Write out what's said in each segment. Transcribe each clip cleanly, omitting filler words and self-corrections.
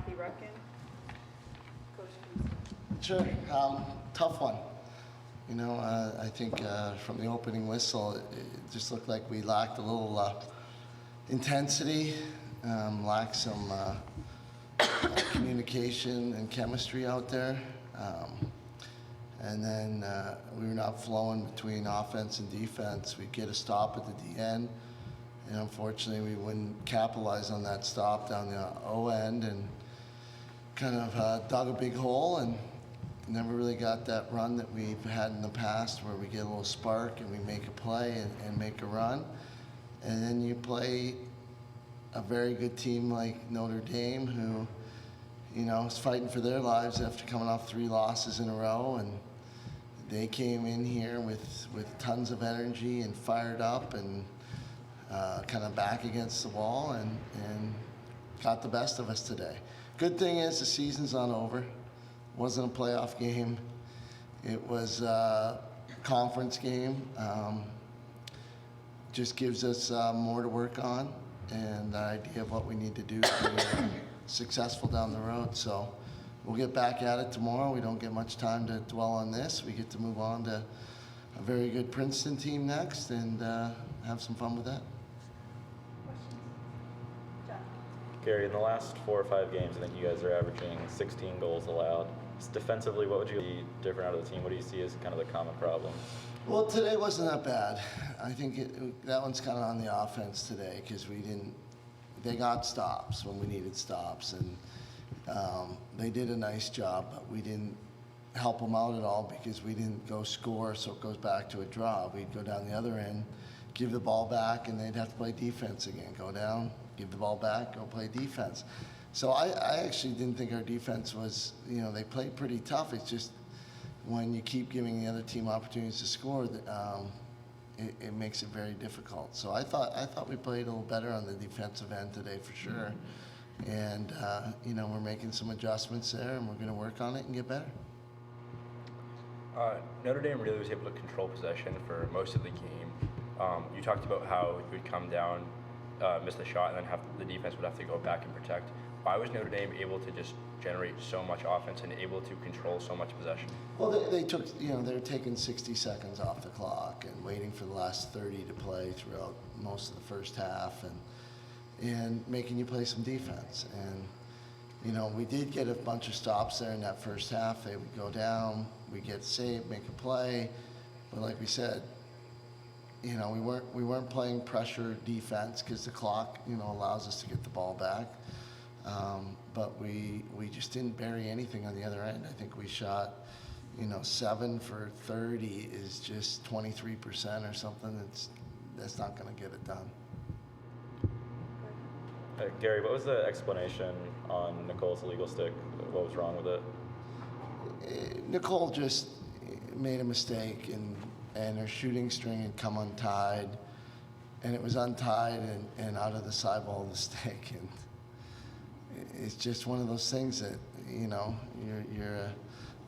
Matthew Ruckin. Coach Houston. Sure. Tough one. I think from the opening whistle, it just looked like we lacked a little intensity, lacked some communication and chemistry out there. And then we were not flowing between offense and defense. We'd get a stop at the D end, and unfortunately we wouldn't capitalize on that stop down the O end and kind of dug a big hole and never really got that run that we've had in the past where we get a little spark and we make a play and make a run. And then you play a very good team like Notre Dame who, is fighting for their lives after coming off 3 losses in a row, and they came in here with tons of energy and fired up and kind of back against the wall and got the best of us today. Good thing is the season's not over. It wasn't a playoff game. It was a conference game. Just gives us more to work on and the idea of what we need to do to be successful down the road. So we'll get back at it tomorrow. We don't get much time to dwell on this. We get to move on to a very good Princeton team next and have some fun with that. Gary, in the last 4 or 5 games, I think you guys are averaging 16 goals allowed. Just defensively, what would you be different out of the team? What do you see as kind of the common problems? Well, today wasn't that bad. I think that one's kind of on the offense today because they got stops when we needed stops, and they did a nice job, but we didn't help them out at all because we didn't go score, so it goes back to a draw. We'd go down the other end, give the ball back, and they'd have to play defense again. Go down, give the ball back, go play defense. So I actually didn't think our defense was, they played pretty tough. It's just when you keep giving the other team opportunities to score, it makes it very difficult. So I thought we played a little better on the defensive end today for sure. And, we're making some adjustments there, and we're going to work on it and get better. Notre Dame really was able to control possession for most of the game. You talked about how you would come down, miss the shot, and then the defense would have to go back and protect. Why was Notre Dame able to just generate so much offense and able to control so much possession? Well, they took, they were taking 60 seconds off the clock and waiting for the last 30 to play throughout most of the first half and making you play some defense. And, we did get a bunch of stops there in that first half. They would go down, we get saved, make a play. But like we said, we weren't playing pressure defense because the clock, allows us to get the ball back. But we just didn't bury anything on the other end. I think we shot, 7 for 30 is just 23% or something. That's not going to get it done. Gary, what was the explanation on Nicole's illegal stick? What was wrong with it? Nicole just made a mistake and her shooting string had come untied, and it was untied and out of the sidewall of the stick. And it's just one of those things that, you're a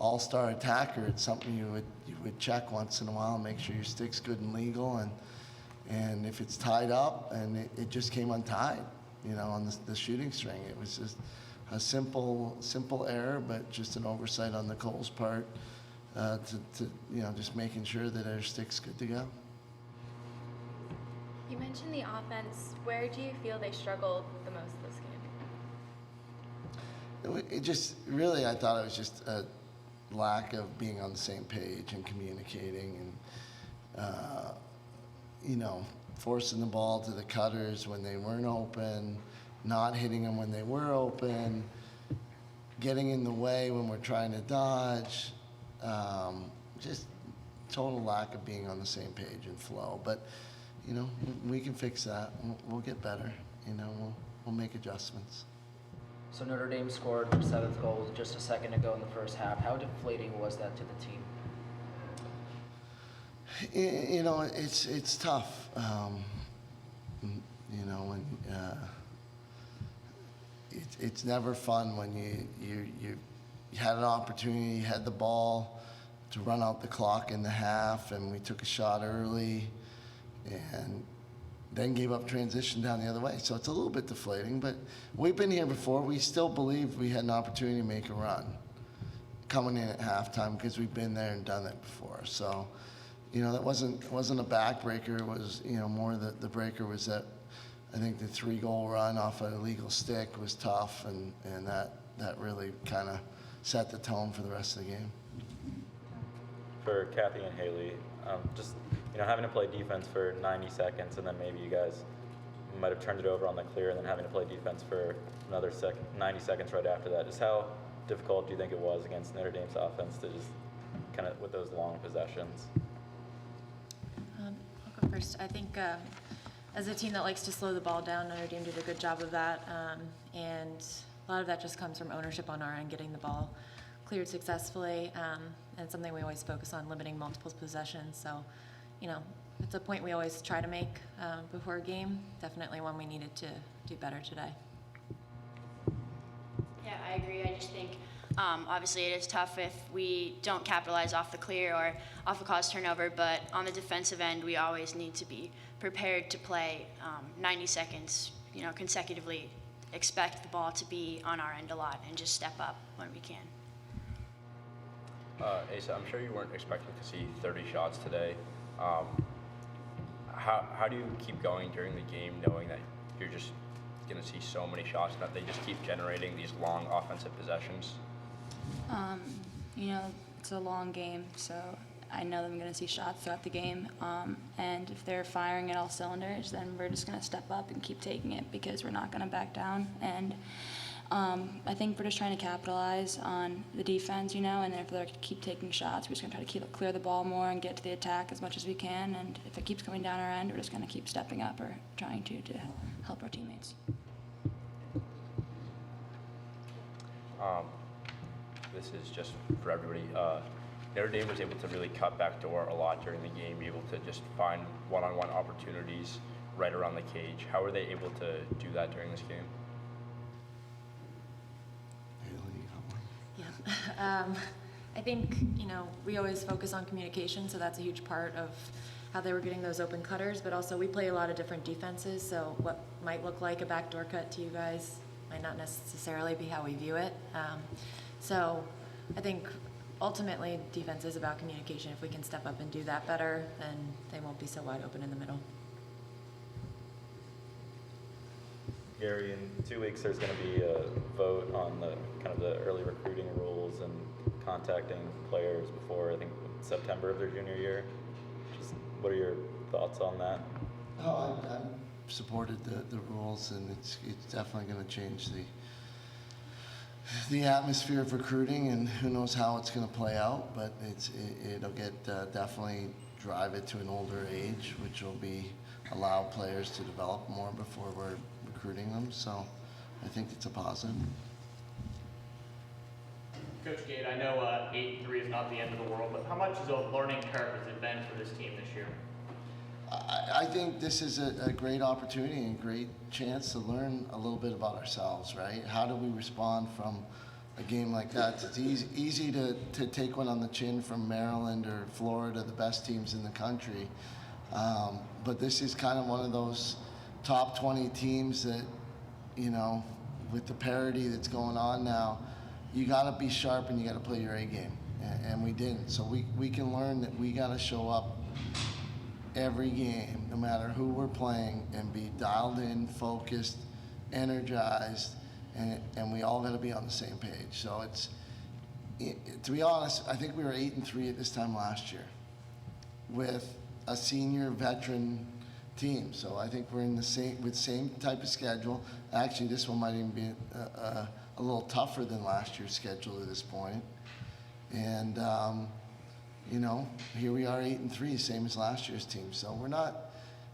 all-star attacker. It's something you would check once in a while and make sure your stick's good and legal. And if it's tied up and it just came untied, on the shooting string, it was just a simple error, but just an oversight on Nicole's part to just making sure that our stick's good to go. You mentioned the offense. Where do you feel they struggled the most this game? It just really, I thought it was just a lack of being on the same page and communicating and, forcing the ball to the cutters when they weren't open, not hitting them when they were open, getting in the way when we're trying to dodge. Just total lack of being on the same page and flow. But, we can fix that. We'll get better. We'll make adjustments. So Notre Dame scored their 7th goal just a second ago in the first half. How deflating was that to the team? It's tough. It's never fun when you had an opportunity, you had the ball to run out the clock in the half, and we took a shot early, and then gave up transition down the other way. So it's a little bit deflating, but we've been here before. We still believe we had an opportunity to make a run coming in at halftime because we've been there and done it before. So, that wasn't a backbreaker. It was, more the breaker was that I think the 3-goal run off an illegal stick was tough, and that really kind of set the tone for the rest of the game. For Kathy and Haley, just having to play defense for 90 seconds, and then maybe you guys might have turned it over on the clear, and then having to play defense for another 90 seconds right after that. Just how difficult do you think it was against Notre Dame's offense to just kind of with those long possessions? I'll go first. I think as a team that likes to slow the ball down, Notre Dame did a good job of that, and a lot of that just comes from ownership on our end, getting the ball cleared successfully, and something we always focus on, limiting multiple possessions. So, it's a point we always try to make before a game. Definitely one we needed to do better today. Yeah, I agree. I just think obviously it is tough if we don't capitalize off the clear or off a caused turnover, but on the defensive end, we always need to be prepared to play 90 seconds, consecutively. Expect the ball to be on our end a lot and just step up when we can. Asa, I'm sure you weren't expecting to see 30 shots today. How do you keep going during the game knowing that you're just going to see so many shots, that they just keep generating these long offensive possessions? It's a long game, so I know that I'm going to see shots throughout the game. And if they're firing at all cylinders, then we're just going to step up and keep taking it because we're not going to back down. And I think we're just trying to capitalize on the defense, and if they keep taking shots, we're just going to try to clear the ball more and get to the attack as much as we can. And if it keeps coming down our end, we're just going to keep stepping up or trying to help our teammates. This is just for everybody. Notre Dame was able to really cut back door a lot during the game, able to just find one-on-one opportunities right around the cage. How were they able to do that during this game? Yeah. I think, we always focus on communication, so that's a huge part of how they were getting those open cutters, but also we play a lot of different defenses, so what might look like a backdoor cut to you guys might not necessarily be how we view it. So I think ultimately defense is about communication. If we can step up and do that better, then they won't be so wide open in the middle. Gary, in 2 weeks there's going to be a vote on the kind of the early recruiting rules and contacting players before, I think, September of their junior year. Just what are your thoughts on that? Oh, I'm supported the rules, and it's definitely going to change the atmosphere of recruiting, and who knows how it's going to play out, but it'll get definitely drive it to an older age, which will allow players to develop more before we're recruiting them. So I think it's a positive. Coach Gait, I know 8-3 is not the end of the world, but how much is a learning curve has it been for this team this year? I think this is a great opportunity and great chance to learn a little bit about ourselves, right? How do we respond from a game like that? It's easy to take one on the chin from Maryland or Florida, the best teams in the country. But this is kind of one of those top 20 teams that, with the parity that's going on now, you got to be sharp and you got to play your A game. And we didn't. So we can learn that we got to show up every game, no matter who we're playing, and be dialed in, focused, energized, and we all got to be on the same page. So to be honest, I think we were 8-3 at this time last year with a senior veteran team. So I think we're in the same type of schedule. Actually, this one might even be a little tougher than last year's schedule at this point. And here we are 8-3, same as last year's team. So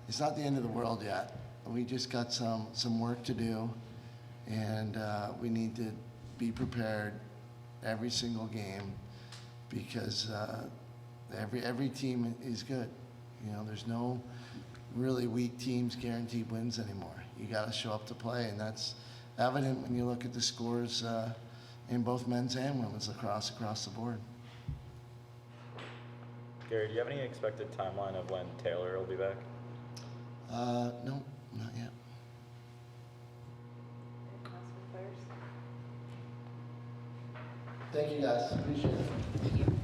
it's not the end of the world yet. We just got some work to do, and we need to be prepared every single game because every team is good. There's no really weak teams guaranteed wins anymore. You got to show up to play, and that's evident when you look at the scores in both men's and women's lacrosse across the board. Gary, do you have any expected timeline of when Taylor will be back? No, not yet. Thank you guys, appreciate it. Thank you.